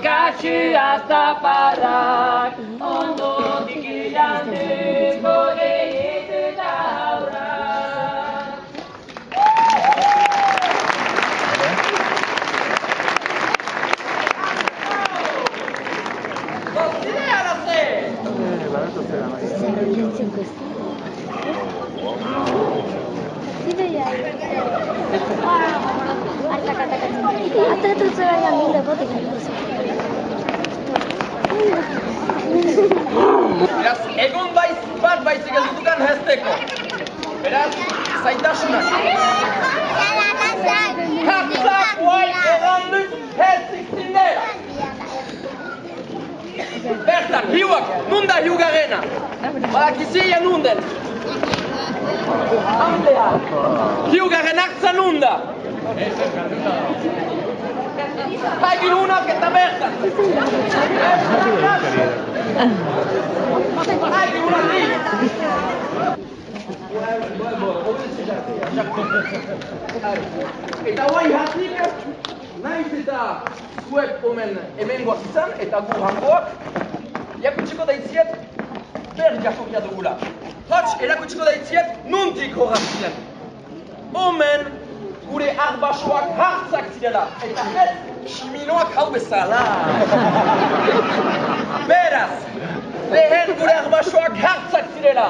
Katxu aztaparrak, ondotik ilanduko gehieta aurrak. Zozide araze! Beraz, egon bat baizik ez dutukan hezteko. Beraz, zaitasunak. Hatzak guai edanduk hezik zindera. Bertan, hiuak, nunda hiugarrena. Badakizia nunden. Handea, hiugarrenak zanunda. Haigin unak eta bertan. Haigin unak di. Eta guai hatik, nahiz eta zuek omen hemengoak izan eta gu hangoak, erakutsiko daitziet ber jasokia dugula. Hots, erakutsiko daitziet nuntik horrak ziren. Omen gure arbasoak hartzak zirela, eta ez siminoak hau bezala. Beraz, lehen gure arbasoak hartzak zirela.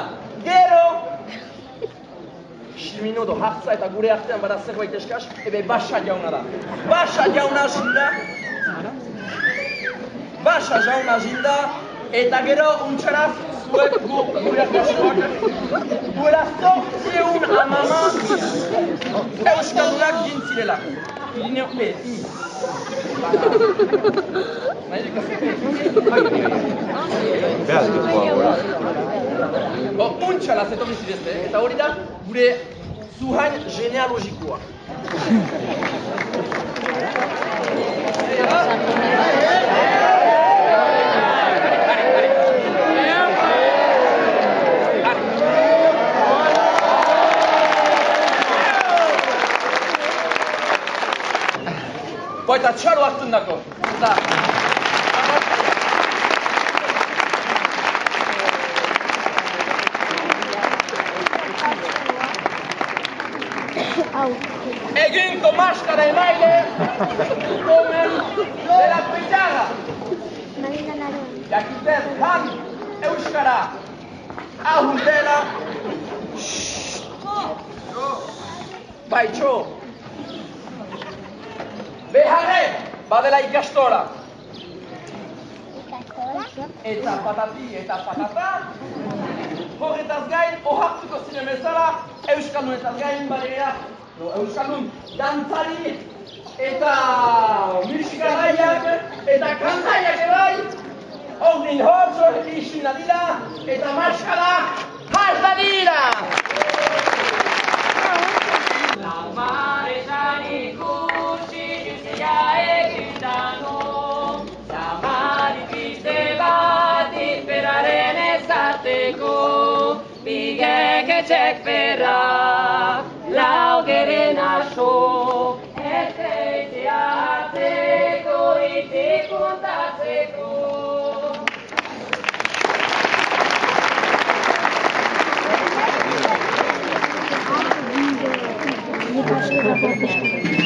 Gero, simino do hartza eta gure artean bada zerbait eskaz, ebe basa jauna da. Basa jauna zinda, eta gero untxaraz zuek gure arbasoak duela zortzeun amama euskaldunak gintzirela. Irineo P. Untxalaz etorri zirezte, eta hori da gure zuhain genealogikoa. Eta txaro hartzen dako. Eginko maskara emaile, omen dela peitarra. Jakitez han euskara ahun dela. Baitxo. Beharre, badela ikastola. Eta patati eta patata. Horretaz gain, ohartuko ziren bezala, euskaldunetaz gain badera. Euskaldun dantzari eta musikalaiak eta kantaiak ebai. Ordin hortzo izin dadila eta maskara has dadila. Lamaretan ikusi juzia egindano, zamarikiste bat izperaren ezarteko, bigek etxek perra, laugeren aso, ezeitea hartzeko, itik kontatzeko. Gracias.